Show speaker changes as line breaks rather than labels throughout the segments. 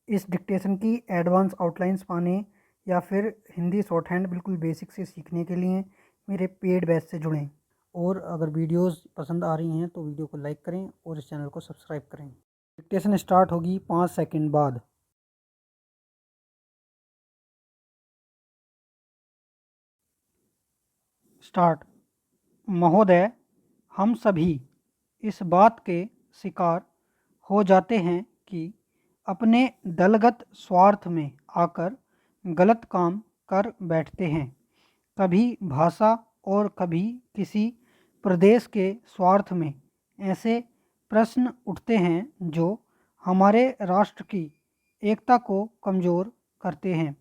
इस डिक्टेशन की advance outlines पाने या फिर हिंदी शॉर्ट हैंड बिल्कुल बेसिक से सीखने के लिए मेरे पेड बैच से जुड़ें। और अगर वीडियोस पसंद आ रही हैं तो वीडियो को लाइक करें और इस चैनल को सब्सक्राइब करें। डिक्टेशन स्टार्ट होगी 5 सेकंड बाद। स्टार्ट। महोदय, हम सभी इस बात के शिकार हो जाते हैं कि अपने दलगत स्वार्थ में आकर गलत काम कर बैठते हैं। कभी भाषा और कभी किसी प्रदेश के स्वार्थ में ऐसे प्रश्न उठते हैं जो हमारे राष्ट्र की एकता को कमज़ोर करते हैं।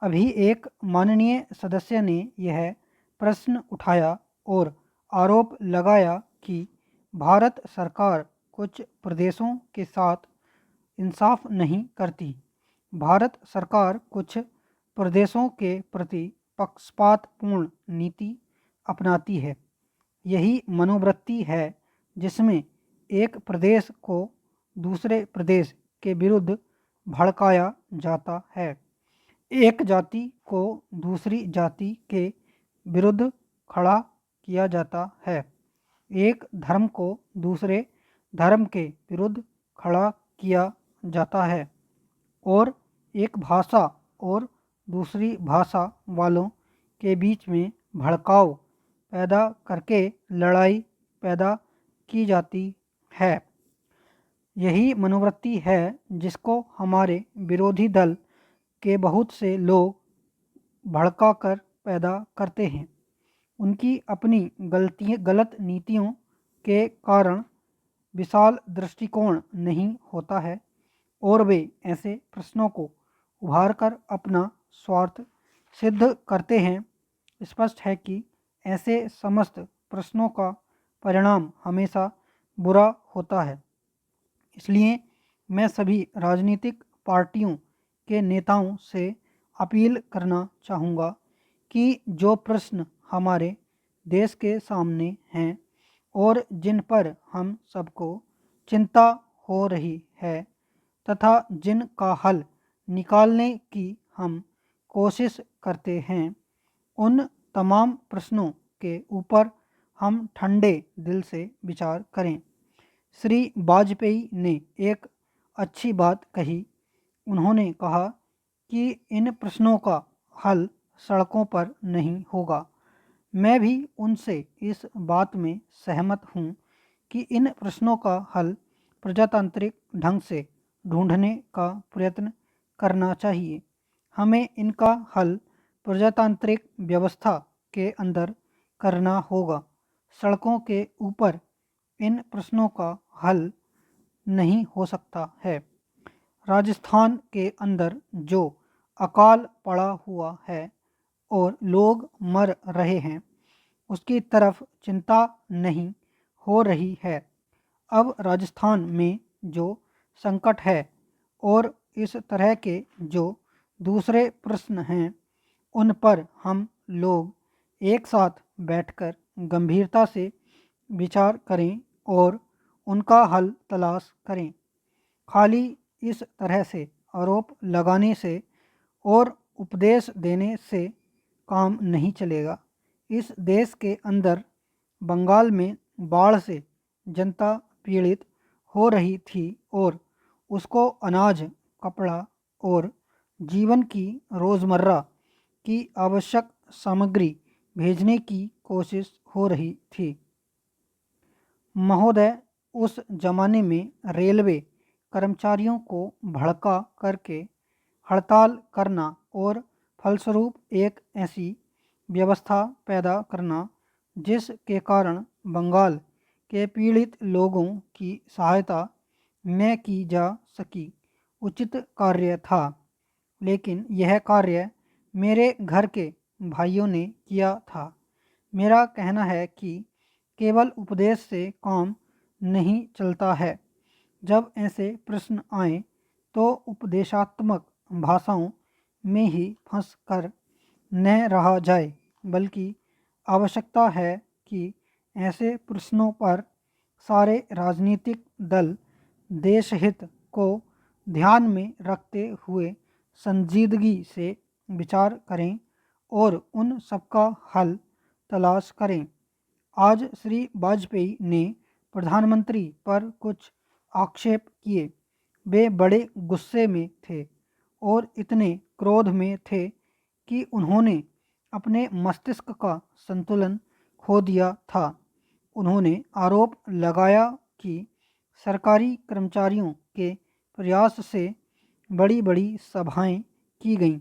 अभी एक माननीय सदस्य ने यह प्रश्न उठाया और आरोप लगाया कि भारत सरकार कुछ प्रदेशों के साथ इंसाफ नहीं करती। भारत सरकार कुछ प्रदेशों के प्रति पक्षपातपूर्ण नीति अपनाती है। यही मनोवृत्ति है जिसमें एक प्रदेश को दूसरे प्रदेश के विरुद्ध भड़काया जाता है। एक जाति को दूसरी जाति के विरुद्ध खड़ा किया जाता है। एक धर्म को दूसरे धर्म के विरुद्ध खड़ा किया जाता है और एक भाषा और दूसरी भाषा वालों के बीच में भड़काव पैदा करके लड़ाई पैदा की जाती है। यही मनोवृत्ति है जिसको हमारे विरोधी दल के बहुत से लोग भड़का कर पैदा करते हैं। उनकी अपनी गलत नीतियों के कारण विशाल दृष्टिकोण नहीं होता है और वे ऐसे प्रश्नों को उभार कर अपना स्वार्थ सिद्ध करते हैं। स्पष्ट है कि ऐसे समस्त प्रश्नों का परिणाम हमेशा बुरा होता है। इसलिए मैं सभी राजनीतिक पार्टियों के नेताओं से अपील करना चाहूँगा कि जो प्रश्न हमारे देश के सामने हैं और जिन पर हम सबको चिंता हो रही है तथा जिनका हल निकालने की हम कोशिश करते हैं, उन तमाम प्रश्नों के ऊपर हम ठंडे दिल से विचार करें। श्री वाजपेयी ने एक अच्छी बात कही। उन्होंने कहा कि इन प्रश्नों का हल सड़कों पर नहीं होगा। मैं भी उनसे इस बात में सहमत हूँ कि इन प्रश्नों का हल प्रजातांत्रिक ढंग से ढूंढने का प्रयत्न करना चाहिए। हमें इनका हल प्रजातांत्रिक व्यवस्था के अंदर करना होगा। सड़कों के ऊपर इन प्रश्नों का हल नहीं हो सकता है। राजस्थान के अंदर जो अकाल पड़ा हुआ है और लोग मर रहे हैं, उसकी तरफ चिंता नहीं हो रही है। अब राजस्थान में जो संकट है और इस तरह के जो दूसरे प्रश्न हैं, उन पर हम लोग एक साथ बैठकर गंभीरता से विचार करें और उनका हल तलाश करें। खाली इस तरह से आरोप लगाने से और उपदेश देने से काम नहीं चलेगा। इस देश के अंदर बंगाल में बाढ़ से जनता पीड़ित हो रही थी और उसको अनाज, कपड़ा और जीवन की रोज़मर्रा की आवश्यक सामग्री भेजने की कोशिश हो रही थी। महोदय, उस जमाने में रेलवे कर्मचारियों को भड़का करके हड़ताल करना और फलस्वरूप एक ऐसी व्यवस्था पैदा करना जिसके कारण बंगाल के पीड़ित लोगों की सहायता न की जा सकी, उचित कार्य था। लेकिन यह कार्य मेरे घर के भाइयों ने किया था। मेरा कहना है कि केवल उपदेश से काम नहीं चलता है। जब ऐसे प्रश्न आए तो उपदेशात्मक भाषाओं में ही फंस कर न रहा जाए, बल्कि आवश्यकता है कि ऐसे प्रश्नों पर सारे राजनीतिक दल देश हित को ध्यान में रखते हुए संजीदगी से विचार करें और उन सबका हल तलाश करें। आज श्री वाजपेयी ने प्रधानमंत्री पर कुछ आक्षेप किए। वे बड़े गुस्से में थे और इतने क्रोध में थे कि उन्होंने अपने मस्तिष्क का संतुलन खो दिया था। उन्होंने आरोप लगाया कि सरकारी कर्मचारियों के प्रयास से बड़ी बड़ी सभाएं की गईं।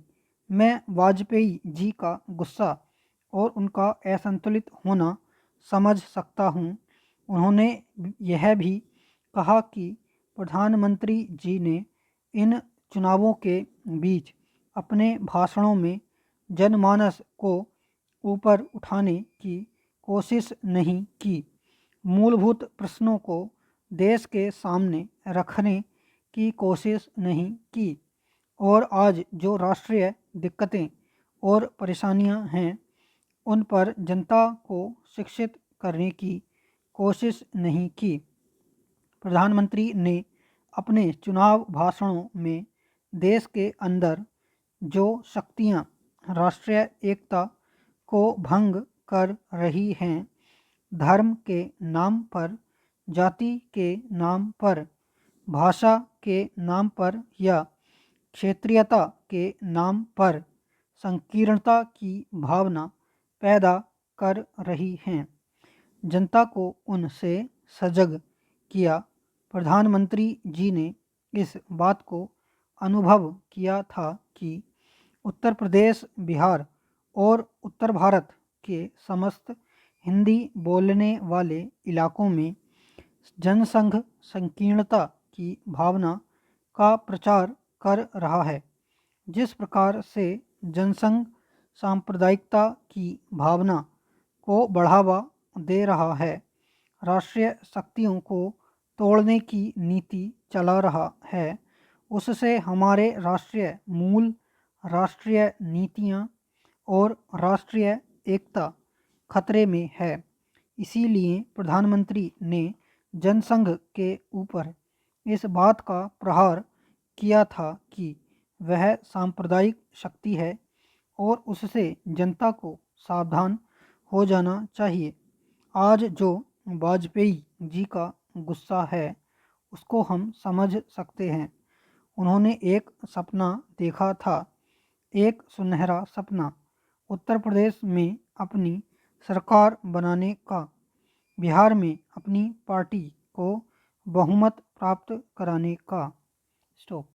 मैं वाजपेयी जी का गुस्सा और उनका असंतुलित होना समझ सकता हूँ। उन्होंने यह भी कहा कि प्रधानमंत्री जी ने इन चुनावों के बीच अपने भाषणों में जनमानस को ऊपर उठाने की कोशिश नहीं की, मूलभूत प्रश्नों को देश के सामने रखने की कोशिश नहीं की और आज जो राष्ट्रीय दिक्कतें और परेशानियां हैं उन पर जनता को शिक्षित करने की कोशिश नहीं की। प्रधानमंत्री ने अपने चुनाव भाषणों में देश के अंदर जो शक्तियां राष्ट्रीय एकता को भंग कर रही हैं, धर्म के नाम पर, जाति के नाम पर, भाषा के नाम पर या क्षेत्रीयता के नाम पर संकीर्णता की भावना पैदा कर रही हैं, जनता को उनसे सजग किया। प्रधानमंत्री जी ने इस बात को अनुभव किया था कि उत्तर प्रदेश, बिहार और उत्तर भारत के समस्त हिंदी बोलने वाले इलाकों में जनसंघ संकीर्णता की भावना का प्रचार कर रहा है। जिस प्रकार से जनसंघ सांप्रदायिकता की भावना को बढ़ावा दे रहा है, राष्ट्रीय शक्तियों को तोड़ने की नीति चला रहा है, उससे हमारे राष्ट्रीय मूल, राष्ट्रीय नीतियाँ और राष्ट्रीय एकता खतरे में है। इसीलिए प्रधानमंत्री ने जनसंघ के ऊपर इस बात का प्रहार किया था कि वह सांप्रदायिक शक्ति है और उससे जनता को सावधान हो जाना चाहिए। आज जो वाजपेयी जी का गुस्सा है उसको हम समझ सकते हैं। उन्होंने एक सपना देखा था, एक सुनहरा सपना, उत्तर प्रदेश में अपनी सरकार बनाने का, बिहार में अपनी पार्टी को बहुमत प्राप्त कराने का। स्टॉप।